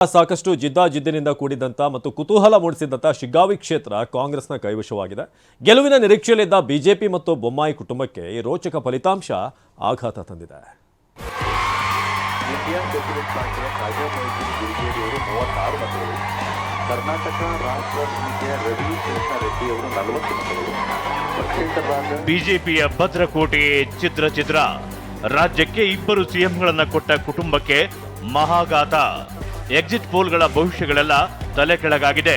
ಸಾಕಷ್ಟು ಜಿದ್ದಾಜಿದ್ದಿನಿಂದ ಕೂಡಿದಂತ ಮತ್ತು ಕುತೂಹಲ ಮೂಡಿಸಿದಂತ ಶಿಗ್ಗಾವಿ ಕ್ಷೇತ್ರ ಕಾಂಗ್ರೆಸ್ನ ಕೈವಶವಾಗಿದೆ. ಗೆಲುವಿನ ನಿರೀಕ್ಷೆಯಲ್ಲಿದ್ದ ಬಿಜೆಪಿ ಮತ್ತು ಬೊಮ್ಮಾಯಿ ಕುಟುಂಬಕ್ಕೆ ಈ ರೋಚಕ ಫಲಿತಾಂಶ ಆಘಾತ ತಂದಿದೆ. ಕರ್ನಾಟಕ ರಾಷ್ಟ್ರ ಸಮಿತಿಯ ರವಿ ಕೃಷ್ಣ ರೆಡ್ಡಿ ಅವರು 40 ಮತಗಳು. ಬಿಜೆಪಿಯ ಭದ್ರಕೋಟೆ ಚಿತ್ರ ರಾಜ್ಯಕ್ಕೆ 2 ಸಿಎಂಗಳನ್ನು ಕೊಟ್ಟ ಕುಟುಂಬಕ್ಕೆ ಮಹಾಘಾತ. ಎಕ್ಸಿಟ್ ಪೋಲ್ಗಳ ಭವಿಷ್ಯಗಳೆಲ್ಲ ತಲೆ ಕೆಳಗಾಗಿದೆ.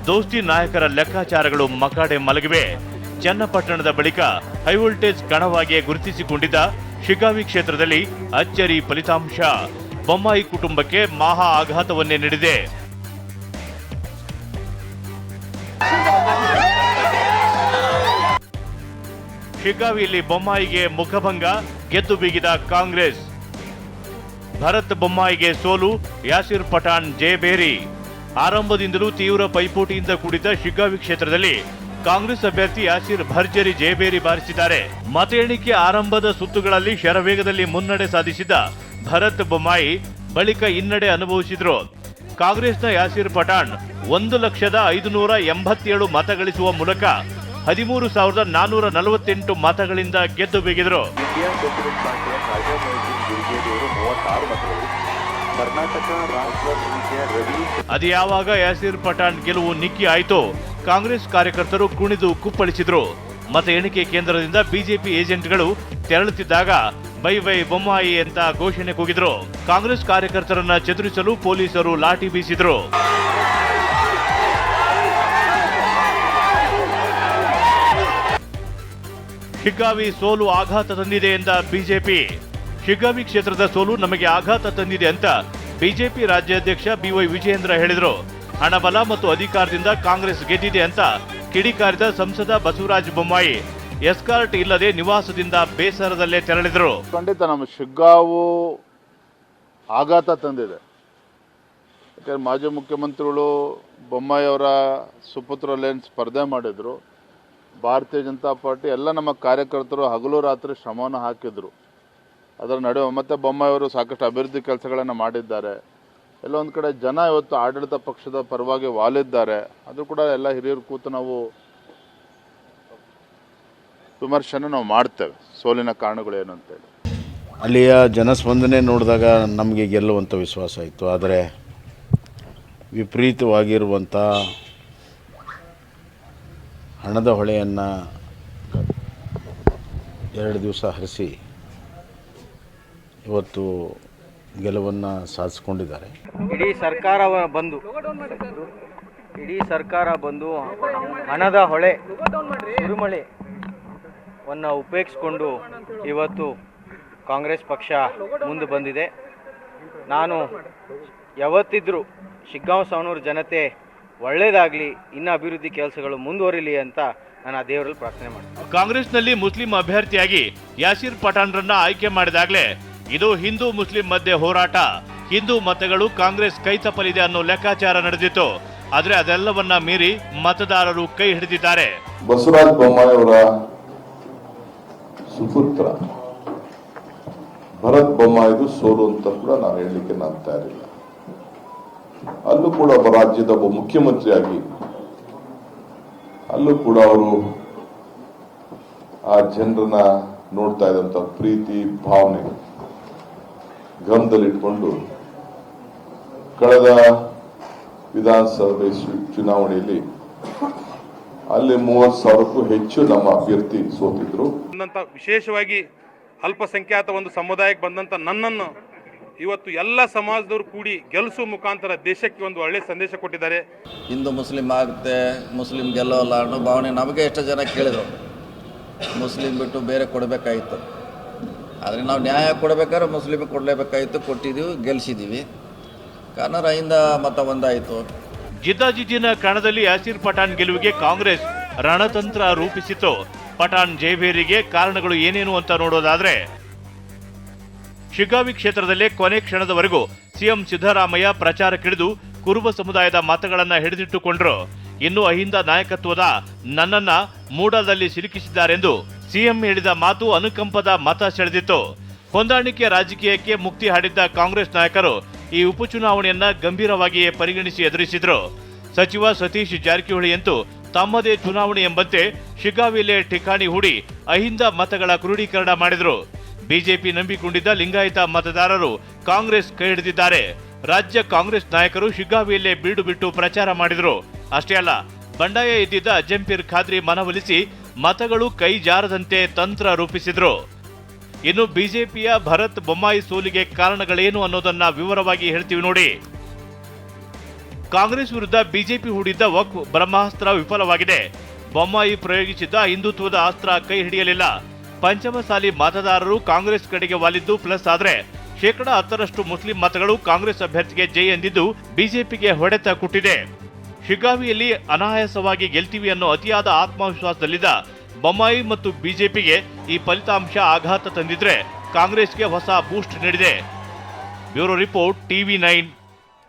ದೋಸ್ತಿ ನಾಯಕರ ಲೆಕ್ಕಾಚಾರಗಳು ಮಕಾಡೆ ಮಲಗಿವೆ. ಚನ್ನಪಟ್ಟಣದ ಬಳಿಕ ಹೈವೋಲ್ಟೇಜ್ ಕಣವಾಗಿ ಗುರುತಿಸಿಕೊಂಡಿದ್ದ ಶಿಗ್ಗಾವಿ ಕ್ಷೇತ್ರದಲ್ಲಿ ಅಚ್ಚರಿ ಫಲಿತಾಂಶ ಬೊಮ್ಮಾಯಿ ಕುಟುಂಬಕ್ಕೆ ಮಹಾ ಆಘಾತವನ್ನೇ ನೀಡಿದೆ. ಶಿಗ್ಗಾವಿಯಲ್ಲಿ ಬೊಮ್ಮಾಯಿಗೆ ಮುಖಭಂಗ, ಗೆದ್ದು ಬೀಗಿದ ಕಾಂಗ್ರೆಸ್. ಭರತ್ ಬೊಮ್ಮಾಯಿಗೆ ಸೋಲು, ಯಾಸಿರ್ ಪಠಾಣ್ ಜಯಬೇರಿ. ಆರಂಭದಿಂದಲೂ ತೀವ್ರ ಪೈಪೋಟಿಯಿಂದ ಕೂಡಿದ್ದ ಶಿಗ್ಗಾವಿ ಕ್ಷೇತ್ರದಲ್ಲಿ ಕಾಂಗ್ರೆಸ್ ಅಭ್ಯರ್ಥಿ ಯಾಸಿರ್ ಭರ್ಜರಿ ಜಯಬೇರಿ ಬಾರಿಸಿದ್ದಾರೆ. ಮತ ಎಣಿಕೆ ಆರಂಭದ ಸುತ್ತುಗಳಲ್ಲಿ ಶರವೇಗದಲ್ಲಿ ಮುನ್ನಡೆ ಸಾಧಿಸಿದ್ದ ಭರತ್ ಬೊಮ್ಮಾಯಿ ಬಳಿಕ ಹಿನ್ನಡೆ ಅನುಭವಿಸಿದ್ರು. ಕಾಂಗ್ರೆಸ್ನ ಯಾಸಿರ್ ಪಠಾಣ್ 1,587 ಮತ ಗಳಿಸುವ ಮೂಲಕ 13,448 ಮತಗಳಿಂದ ಗೆದ್ದು ಬೀಗಿದ್ರು. ಕರ್ನಾಟಕ ರಾಷ್ಟ್ರ ಸಮಿತಿಯ ರವಿ ಅದು ಯಾವಾಗ ಯಾಸಿರ್ ಪಠಾಣ್ ಗೆಲುವು ನಿಕ್ಕಿ ಆಯಿತು, ಕಾಂಗ್ರೆಸ್ ಕಾರ್ಯಕರ್ತರು ಕುಣಿದು ಕುಪ್ಪಳಿಸಿದ್ರು. ಮತ ಎಣಿಕೆ ಕೇಂದ್ರದಿಂದ ಬಿಜೆಪಿ ಏಜೆಂಟ್ಗಳು ತೆರಳುತ್ತಿದ್ದಾಗ ಬೈ ಬೈ ಬೊಮ್ಮಾಯಿ ಅಂತ ಘೋಷಣೆ ಕೂಗಿದ್ರು. ಕಾಂಗ್ರೆಸ್ ಕಾರ್ಯಕರ್ತರನ್ನ ಚದುರಿಸಲು ಪೊಲೀಸರು ಲಾಠಿ ಬೀಸಿದ್ರು. ಶಿಗ್ಗಾವಿ ಸೋಲು ಆಘಾತ ತಂದಿದೆ ಎಂದ ಬಿಜೆಪಿ. ಶಿಗ್ಗಾವಿ ಕ್ಷೇತ್ರದ ಸೋಲು ನಮಗೆ ಆಘಾತ ತಂದಿದೆ ಅಂತ ಬಿಜೆಪಿ ರಾಜ್ಯಾಧ್ಯಕ್ಷ ಬಿವೈ ವಿಜಯೇಂದ್ರ ಹೇಳಿದರು. ಹಣಬಲ ಮತ್ತು ಅಧಿಕಾರದಿಂದ ಕಾಂಗ್ರೆಸ್ ಗೆದ್ದಿದೆ ಅಂತ ಕಿಡಿಕಾರಿದ ಸಂಸದ ಬಸವರಾಜ ಬೊಮ್ಮಾಯಿ ಎಸ್ಕಾರ್ಟ್ ಇಲ್ಲದೆ ನಿವಾಸದಿಂದ ಬೇಸರದಲ್ಲೇ ತೆರಳಿದರು. ಖಂಡಿತ ನಮ್ಮ ಶಿಗ್ಗಾವು ಆಘಾತ ತಂದಿದೆ. ಯಾಕಂದ್ರೆ ಮಾಜಿ ಮುಖ್ಯಮಂತ್ರಿಗಳು ಬೊಮ್ಮಾಯಿ ಅವರ ಸುಪುತ್ರಲ್ಲೇನು ಸ್ಪರ್ಧೆ ಮಾಡಿದ್ರು. ಭಾರತೀಯ ಜನತಾ ಪಾರ್ಟಿ ಎಲ್ಲ ನಮ್ಮ ಕಾರ್ಯಕರ್ತರು ಹಗಲು ರಾತ್ರಿ ಶ್ರಮವನ್ನು ಹಾಕಿದ್ರು. ಅದರ ನಡುವೆ ಮತ್ತೆ ಬೊಮ್ಮಾಯಿಯವರು ಸಾಕಷ್ಟು ಅಭಿವೃದ್ಧಿ ಕೆಲಸಗಳನ್ನು ಮಾಡಿದ್ದಾರೆ. ಎಲ್ಲ ಒಂದು ಕಡೆ ಜನ ಇವತ್ತು ಆಡಳಿತ ಪಕ್ಷದ ಪರವಾಗಿ ವಾಲಿದ್ದಾರೆ. ಅದು ಕೂಡ ಎಲ್ಲ ಹಿರಿಯರು ಕೂತು ನಾವು ವಿಮರ್ಶೆಯನ್ನು ನಾವು ಮಾಡ್ತೇವೆ, ಸೋಲಿನ ಕಾರಣಗಳೇನು ಅಂತೇಳಿ. ಅಲ್ಲಿಯ ಜನಸ್ಪಂದನೆ ನೋಡಿದಾಗ ನಮಗೆ ಗೆಲ್ಲುವಂಥ ವಿಶ್ವಾಸ ಇತ್ತು. ಆದರೆ ವಿಪರೀತವಾಗಿರುವಂಥ ಹಣದ ಹೊಳೆಯನ್ನು 2 ದಿವಸ ಹರಿಸಿ ಇವತ್ತು ಗೆಲುವನ್ನು ಸಾಧಿಸಿಕೊಂಡಿದ್ದಾರೆ. ಇಡೀ ಸರ್ಕಾರ ಬಂದು ಹಣದ ಹೊಳೆ ಸುರಿಮಳೆಯನ್ನು ಉಪಯೋಗಿಸಿಕೊಂಡು ಇವತ್ತು ಕಾಂಗ್ರೆಸ್ ಪಕ್ಷ ಮುಂದೆ ಬಂದಿದೆ. ನಾನು ಯಾವತ್ತಿದ್ರೂ ಶಿಗ್ಗಾಂವ್ ಸವಣೂರು ಜನತೆ ಒಳ್ಳೆಯದಾಗಲಿ, ಇನ್ನು ಅಭಿವೃದ್ಧಿ ಕೆಲಸಗಳು ಮುಂದುವರಿಲಿ ಅಂತ ನಾನು ಆ ದೇವರಲ್ಲಿ ಪ್ರಾರ್ಥನೆ ಮಾಡ್ತೀನಿ. ಕಾಂಗ್ರೆಸ್ನಲ್ಲಿ ಮುಸ್ಲಿಂ ಅಭ್ಯರ್ಥಿಯಾಗಿ ಯಾಸಿರ್ ಪಠಾಣ್ರನ್ನ ಆಯ್ಕೆ ಮಾಡಿದಾಗಲೇ ಇದು ಹಿಂದೂ ಮುಸ್ಲಿಂ ಮಧ್ಯೆ ಹೋರಾಟ, ಹಿಂದೂ ಮತಗಳು ಕಾಂಗ್ರೆಸ್ ಕೈ ತಪ್ಪಲಿದೆ ಅನ್ನೋ ಲೆಕ್ಕಾಚಾರ ನಡೆದಿತ್ತು. ಆದ್ರೆ ಅದೆಲ್ಲವನ್ನ ಮೀರಿ ಮತದಾರರು ಕೈ ಹಿಡಿದಿದ್ದಾರೆ. ಬಸವರಾಜ ಬೊಮ್ಮಾಯಿ ಅವರ ಸುಪುತ್ರ ಭರತ್ ಬೊಮ್ಮಾಯಿದು ಸೋಲು ಅಂತ ಕೂಡ ನಾನು ಹೇಳಲಿಕ್ಕೆ ನಾನು ತಯಾರಿಲ್ಲ. ಅಲ್ಲೂ ಕೂಡ ಒಬ್ಬ ರಾಜ್ಯದ ಒಬ್ಬ ಮುಖ್ಯಮಂತ್ರಿಯಾಗಿ ಅಲ್ಲೂ ಕೂಡ ಅವರು ಆ ಜನರನ್ನ ನೋಡ್ತಾ ಇದ್ದಂತ ಪ್ರೀತಿ ಭಾವನೆ ಗಮನದಲ್ಲಿಟ್ಕೊಂಡು ಕಳೆದ ವಿಧಾನಸಭೆ ಚುನಾವಣೆಯಲ್ಲಿ ಅಲ್ಲಿ 30,000ಕ್ಕೂ ಹೆಚ್ಚು ನಮ್ಮ ಅಭ್ಯರ್ಥಿ ಸೋತಿದ್ರು. ವಿಶೇಷವಾಗಿ ಅಲ್ಪಸಂಖ್ಯಾತ ಒಂದು ಸಮುದಾಯಕ್ಕೆ ಬಂದಂತ ನನ್ನನ್ನು ಇವತ್ತು ಎಲ್ಲ ಸಮಾಜದವರು ಕೂಡಿ ಗೆಲ್ಲಿಸುವ ಮುಖಾಂತರ ದೇಶಕ್ಕೆ ಒಂದು ಒಳ್ಳೆ ಸಂದೇಶ ಕೊಟ್ಟಿದ್ದಾರೆ. ಹಿಂದೂ ಮುಸ್ಲಿಂ ಆಗುತ್ತೆ, ಮುಸ್ಲಿಂ ಗೆಲ್ಲೋಲ್ಲ ಅನ್ನೋ ಭಾವನೆ ನಮಗೆ ಎಷ್ಟೋ ಜನ ಕೇಳಿದರು. ಮುಸ್ಲಿಂ ಬಿಟ್ಟು ಬೇರೆ ಕೊಡಬೇಕಾಗಿತ್ತು. ಆದರೆ ನಾವು ನ್ಯಾಯ ಕೊಡಬೇಕಾದ್ರೆ ಮುಸ್ಲಿಮಿಗೆ ಕೊಡಲೇಬೇಕಾಗಿತ್ತು. ಕೊಟ್ಟಿದ್ದೀವಿ, ಗೆಲ್ಲಿಸಿದ್ದೀವಿ. ಕನ್ನಡದಿಂದ ಮತ ಒಂದಾಯಿತು. ಜಿದ್ದಾಜಿದ್ದಿನ ಕಣದಲ್ಲಿ ಯಾಸಿರ್ ಪಠಾಣ್ ಗೆಲುವಿಗೆ ಕಾಂಗ್ರೆಸ್ ರಣತಂತ್ರ ರೂಪಿಸಿತ್ತು. ಪಠಾಣ್ ಜಯಬೇರಿಗೆ ಕಾರಣಗಳು ಏನೇನು ಅಂತ ನೋಡೋದಾದ್ರೆ, ಶಿಗ್ಗಾವಿ ಕ್ಷೇತ್ರದಲ್ಲೇ ಕೊನೆ ಕ್ಷಣದವರೆಗೂ ಸಿಎಂ ಸಿದ್ದರಾಮಯ್ಯ ಪ್ರಚಾರಕ್ಕಿಳಿದು ಕುರುಬ ಸಮುದಾಯದ ಮತಗಳನ್ನ ಹಿಡಿದಿಟ್ಟುಕೊಂಡ್ರು. ಇನ್ನು ಅಹಿಂದ ನಾಯಕತ್ವದ ನನ್ನನ್ನ ಮೂಡಾದಲ್ಲಿ ಸಿಲುಕಿಸಿದ್ದಾರೆಂದು ಸಿಎಂ ಹೇಳಿದ ಮಾತು ಅನುಕಂಪದ ಮತ ಸೆಳೆದಿತ್ತು. ಹೊಂದಾಣಿಕೆ ರಾಜಕೀಯಕ್ಕೆ ಮುಕ್ತಿ ಹಾಡಿದ್ದ ಕಾಂಗ್ರೆಸ್ ನಾಯಕರು ಈ ಉಪಚುನಾವಣೆಯನ್ನ ಗಂಭೀರವಾಗಿಯೇ ಪರಿಗಣಿಸಿ ಎದುರಿಸಿದ್ರು. ಸಚಿವ ಸತೀಶ್ ಜಾರಕಿಹೊಳಿ ಅಂತೂ ತಮ್ಮದೇ ಚುನಾವಣೆ ಎಂಬಂತೆ ಶಿಗ್ಗಾವಿಯಲ್ಲೇ ಠಿಕಾಣಿ ಹೂಡಿ ಅಹಿಂದ ಮತಗಳ ಕ್ರೋಢೀಕರಣ ಮಾಡಿದ್ರು. ಬಿಜೆಪಿ ನಂಬಿಕೊಂಡಿದ್ದ ಲಿಂಗಾಯತ ಮತದಾರರು ಕಾಂಗ್ರೆಸ್ ಕೈ ಹಿಡಿದಿದ್ದಾರೆ. ರಾಜ್ಯ ಕಾಂಗ್ರೆಸ್ ನಾಯಕರು ಶಿಗ್ಗಾವಿಯಲ್ಲೇ ಬೀಡು ಬಿಟ್ಟು ಪ್ರಚಾರ ಮಾಡಿದ್ರು. ಅಷ್ಟೇ ಅಲ್ಲ, ಬಂಡಾಯ ಎದ್ದಿದ್ದ ಅಜ್ಜಂಪೀರ್ ಖಾದ್ರಿ ಮನವೊಲಿಸಿ ಮತಗಳು ಕೈ ಜಾರದಂತೆ ತಂತ್ರ ರೂಪಿಸಿದ್ರು. ಇನ್ನು ಬಿಜೆಪಿಯ ಭರತ್ ಬೊಮ್ಮಾಯಿ ಸೋಲಿಗೆ ಕಾರಣಗಳೇನು ಅನ್ನೋದನ್ನ ವಿವರವಾಗಿ ಹೇಳ್ತೀವಿ ನೋಡಿ. ಕಾಂಗ್ರೆಸ್ ವಿರುದ್ಧ ಬಿಜೆಪಿ ಹೂಡಿದ್ದ ವಕ್ಫ್ ಬ್ರಹ್ಮಾಸ್ತ್ರ ವಿಫಲವಾಗಿದೆ. ಬೊಮ್ಮಾಯಿ ಪ್ರಯೋಗಿಸಿದ್ದ ಹಿಂದುತ್ವದ ಅಸ್ತ್ರ ಕೈ ಹಿಡಿಯಲಿಲ್ಲ. ಪಂಚಮಸಾಲಿ ಮತದಾರರು ಕಾಂಗ್ರೆಸ್ ಕಡೆಗೆ ವಾಲಿದ್ದು ಪ್ಲಸ್ ಆದ್ರೆ 10% ಮುಸ್ಲಿಂ ಮತಗಳು ಕಾಂಗ್ರೆಸ್ ಅಭ್ಯರ್ಥಿಗೆ ಜೈ ಎಂದಿದ್ದು ಬಿಜೆಪಿಗೆ ಹೊಡೆತ ಕೊಟ್ಟಿದೆ. ಶಿಗ್ಗಾವಿಯಲ್ಲಿ ಅನಾಯಾಸವಾಗಿ ಗೆಲ್ತೀವಿ ಅನ್ನೋ ಅತಿಯಾದ ಆತ್ಮವಿಶ್ವಾಸದಲ್ಲಿದ್ದ ಬೊಮ್ಮಾಯಿ ಮತ್ತು ಬಿಜೆಪಿಗೆ ಈ ಫಲಿತಾಂಶ ಆಘಾತ ತಂದಿದ್ರೆ ಕಾಂಗ್ರೆಸ್ಗೆ ಹೊಸ ಬೂಸ್ಟ್ ನೀಡಿದೆ. Bureau report, TV9.